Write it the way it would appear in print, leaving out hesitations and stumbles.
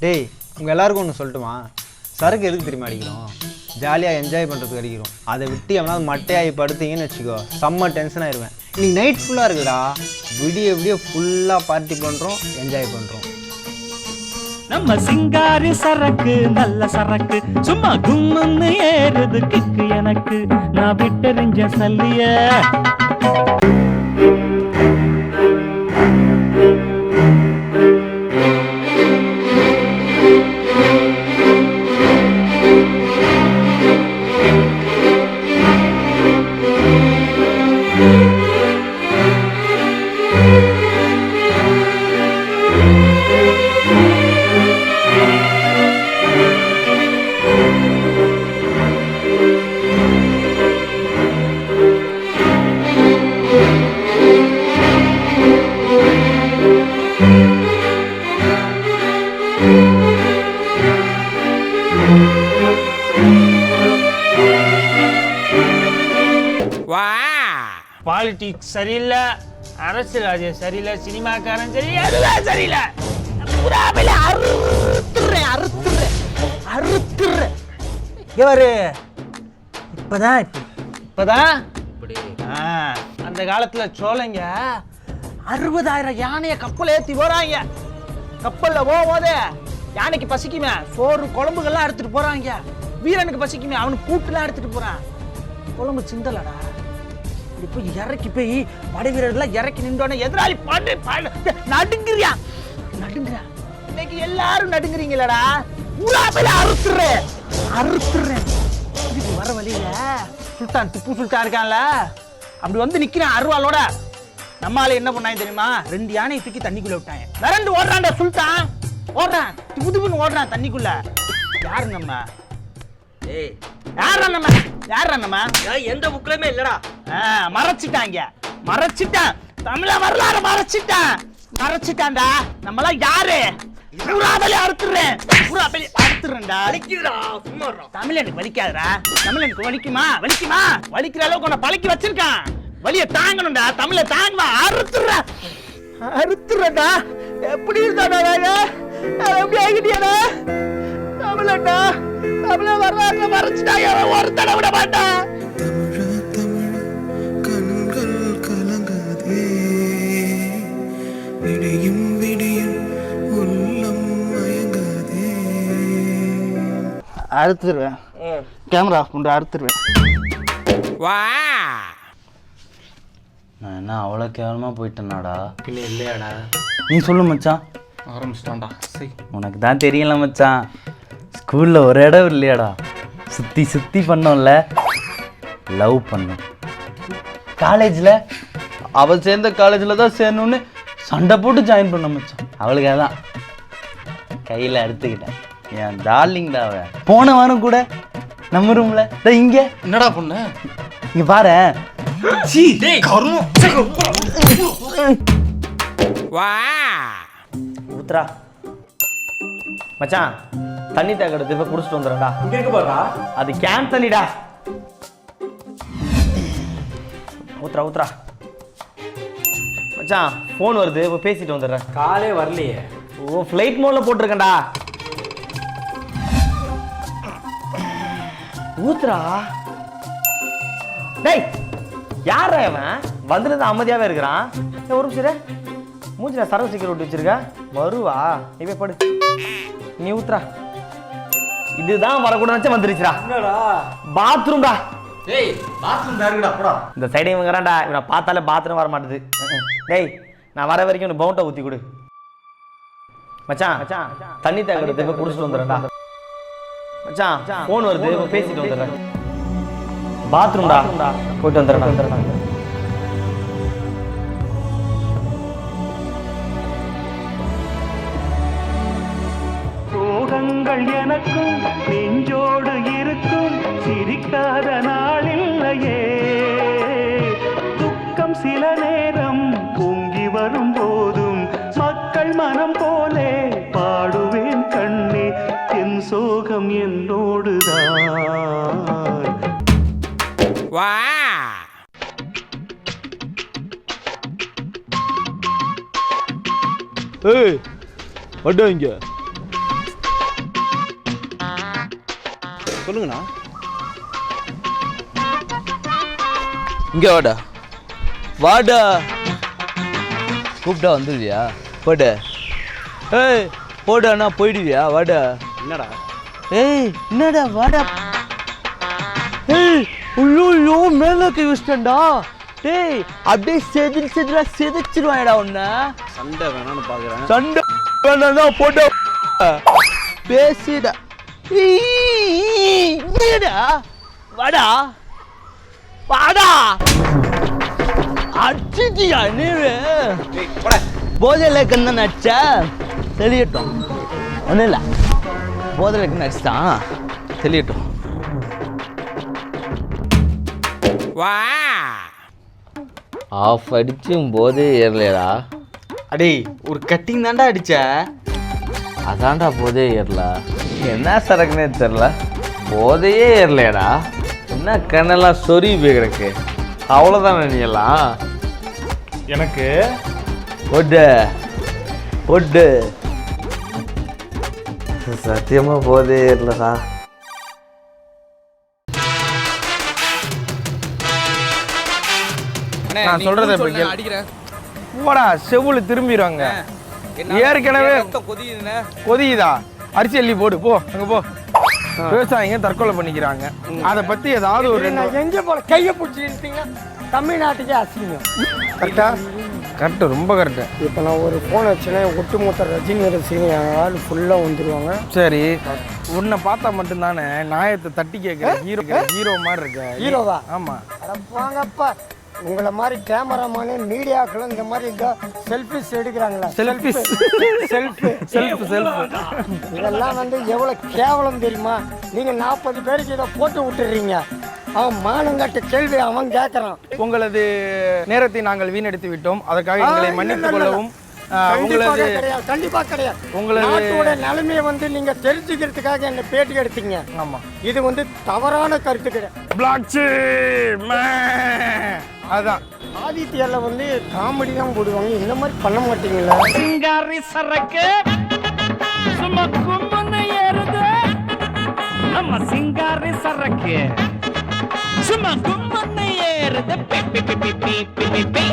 டேய் உங்கள் எல்லாருக்கும் ஒன்று சொல்லட்டுமா? சரக்கு எதுக்கு தெரியுமா அடிக்கிறோம்? ஜாலியாக என்ஜாய் பண்ணுறதுக்கு அடிக்கிறோம். அதை விட்டு எவனாவது மட்டையாகி படுத்தீங்கன்னு வச்சுக்கோ, செம்ம டென்ஷன் ஆயிடுவேன். இன்னைக்கு நைட் ஃபுல்லாக இருக்குடா, விடிய ஃபுல்லாக பார்ட்டி பண்ணுறோம், என்ஜாய் பண்ணுறோம். நம்ம சிங்காரி சரக்கு நல்ல சரக்கு, சும்மா கும்முன்னு ஏறுது கிக்கு எனக்கு, நான் விட்டறிஞ்ச சல்லிய. பாலிடிக்ஸ் சரியில்லை, அரசியல்வாதி சரியில்லை, சினிமாக்காரன் சரியில்லை, அதுதான் சரியில்லை. அறுத்துறேன். இப்பதான் அந்த காலத்துல சோழங்க 60,000 யானைய கப்பல் ஏத்தி போறாங்க. கப்பல்ல போகும்போது யானைக்கு பசிக்குமே, சோறு குழம்புகள்லாம் எடுத்துட்டு போறாங்க. வீரனுக்கு பசிக்குமே, அவனுக்கு கூட்டுலாம் எடுத்துட்டு போறான். குழம்பு சிந்தலடா. போய் இறக்கி போய் படை வீரர்கள் இறக்கி நின்றோட எதிராளி நடுங்குறியா. இன்னைக்கு எல்லாரும் நடுங்குறீங்களடா. அறுத்துறேன். இதுக்கு வர வழியில சுல்தான் திப்பு சுல்தான் இருக்கான்ல, அப்படி வந்து நிக்கிறான் அருவாளோட. நம்மால என்ன பண்ணாங்க தெரியுமா? 2 யானையை தூக்கி தண்ணிக்குள்ள விட்டாங்க. விரண்டு ஓடுறான்டா சுல்தான், ஓடுறான் திபுதிபுன்னு ஓடுறான் தண்ணிக்குள்ள. யாரு நம்ம? எந்த புக்லயுமே இல்லடா. மறைச்சிட்டான் தமிழ வரலாறு மறைச்சிட்டான்டா. நம்மளாம் யாரு? தமிழ் எனக்கு வலிக்காதுடா. தமிழ் எனக்கு வலிக்குமா? வலிக்கிற அளவுக்கு உன்னை பழக்கி வச்சிருக்கான். வலிய தாங்கணும்டா, தமிழ தாங்குவா. அறுத்துறடா. எப்படி இருந்தாடா? எப்படி ஆகிட்டியாடா? தமிழடா, தமிழ வரலாற்ற மறைச்சிட்டாங்க. ஒரு தடவை விட மாட்டான். கண்கள் கலங்காதே, விடியும் உள்ளம் மயங்காதே. அறுத்துருவேன். கேமரா ஆஃப் பண்ணி அறுத்துருவேன். நான் என்ன அவ்வளோ கேவலமாக போயிட்டேனாடா? பின்ன இல்லையாடா? நீ சொல்லு மச்சான். ஆரம்பிச்சிட்டான்டா. சரி, உனக்கு தான் தெரியல மச்சான், ஸ்கூலில் ஒரு இடம் இல்லையாடா, சுற்றி பண்ணோம்ல, லவ் பண்ணோம். காலேஜில் அவள் சேர்ந்த காலேஜில் தான் சேரணுன்னு சண்டை போட்டு ஜாயின் பண்ண மச்சான். அவளுக்காக தான் கையில் எடுத்துக்கிட்டேன். என் டார்லிங்டா அவ. போன வாரம் கூட நம்ம ரூமில் இங்கே என்னடா பொண்ணு இங்கே பாரு. ஊத்ரா மச்சான், தண்ணி தேக்கெடுத்து இப்போ குடிச்சிட்டு வந்துடுறா. இங்க இருக்கு பாருடா, அது கேன் தண்ணிடா. ஊத்ரா மச்சான், ஃபோன் வருது, இப்போ பேசிட்டு வந்துடுறேன். காலே வரலையே. ஓ, ஃப்ளைட் மோட்ல போட்டிருக்கேன்டா. ஊத்ரா. டேய், யாரா அவன்? வந்துட்டு அமைதியாவே இருக்கிறான். ஒரு நிமிஷம் மூஞ்சில சரவ ஸ்டிக்கர் ஒட்டி வச்சிருக்க. வருவா, இப்ப படு. நீ ஊத்ரா. இதுதான் வரக்கூடாது வந்துருச்சுடா. என்னடா? பாத்ரூம்டா. டேய், பாத்ரூம் தான் இருக்குடா. போடா. இந்த சைடு இவங்கறான்டா, இவனை பார்த்தாலே பாத்ரூம் வர மாட்டுது. டேய், நான் வர வரைக்கும் உனக்கு பவுண்டை ஊற்றி கொடு மச்சான். தண்ணி தேக்கெடுத்து இப்போ குடிச்சிட்டு வந்துடுறேன்டா. மச்சான், ஃபோன் வருது, இப்போ பேசிட்டு வந்துடுறேன். பாத்ரூம்டா, போயிட்டு வந்துடுறேன். சோகங்கள் எனக்கும் நெஞ்சோடு இருக்கும், சிரிக்காத நாளில்லையே. துக்கம் சில நேரம் பொங்கி வரும் போதும் மக்கள் மனம் போலே பாடுவேன் கண்ணே. என் சோகம் என்னோடுதான். ஏய், அடா இங்க சொல்லுங்கண்ணா. இங்கே வாடா வாடா. கூப்பிட்டா வந்துடுவியா? போட. ஏய் போடாண்ணா போயிடுவியா? வாடா. என்னடா? ஏய் என்னடா வாடா. ஏய் ஐயோ மேலே கை வச்சிட்டா. டேய் அப்படியே செதிலா செதைச்சிருவாயடா உன்னை. சண்டை வேணான்னு பார்க்குறேன். சண்டை வேணா போட்டோ பேசிடா. என்னடா வாடா வாடா. அடிச்சிட்டியா நீ? போதையில் கண்ண நடிச்சா தெளியட்டும். ஒன்றும் இல்லை, போதையில் கண்ண நடிச்சிட்டான் தெளியட்டும். ஆஃப் அடிச்சும் போதே ஏறலையடா. அடே ஒரு கட்டிங் தாண்டா அடிச்ச. அதான்டா போதே ஏறல. என்ன சரக்குன்னே தெரில, போதையே ஏறலையடா. என்ன கண்ணெல்லாம் சொறி போய் கிடக்கு. அவ்வளோதானே நீ எல்லாம்? எனக்கு ஒட்டு ஒட்டு சத்தியமா போதே ஏறலடா. நான் சொல்றத இப்ப கேளு. போடா செவுல திரும்பிடுவாங்க. ஏற்கனவே கொதியுதா? அரிசி அள்ளி போடு போ. அங்க போ. விவசாயிங்க தற்கொலை பண்ணிக்கிறாங்க. அதை பத்தி ஏதாவது ஒரு எங்க போல கையை பிடிச்சிருந்தீங்க தமிழ்நாட்டுக்கே அசிங்கம். கரெக்டா? கரெக்டு, ரொம்ப கரெக்டு. இப்போ நான் ஒரு ஃபோன் வச்சுன்னா ஒட்டுமொத்த ரஜினி ரசிகன் ஆள் ஃபுல்லாக வந்துடுவாங்க. சரி, உன்னை பார்த்தா மட்டும்தானே நியாயத்தை தட்டி கேட்குற ஹீரோ மாதிரி இருக்க. ஹீரோவா? ஆமாம். வாங்கப்பா, உங்களை மாதிரி கேமராமேனு மீடியாக்களும் இந்த மாதிரி இந்த செல்ஃபிஸ் எடுக்கிறாங்களா? செல்ஃபி இதெல்லாம் வந்து எவ்வளோ கேவலம் தெரியுமா? நீங்கள் 40 பேருக்கு இதை போட்டு விட்டுறீங்க. அவன் மானங்கட்ட கேள்வி அவன் கேட்குறான். உங்களது நேரத்தை நாங்கள் வீணடித்து விட்டோம். அதற்காக எங்களை மன்னித்துக் கொள்ளவும். உங்களது கண்டிப்பாக கிடையாது. உங்களது நாட்டோட நிலைமையை வந்து நீங்கள் தெரிஞ்சுக்கிறதுக்காக என்ன பேட்டி எடுத்தீங்க. ஆமாம், இது வந்து தவறான கருத்து கிடையாது. பிளாக்ஸு அதான் ஆதித்யால வந்து காமெடி தான் போடுவாங்க. இந்த மாதிரி பண்ண மாட்டீங்களா? சிங்காரி சரக்கு சும்மா கும்மன்னு ஏறுது. நம்ம சிங்காரி சரக்கு சும்மா கும்மன்னு ஏறுது. பி பி பி பி பி பி பி.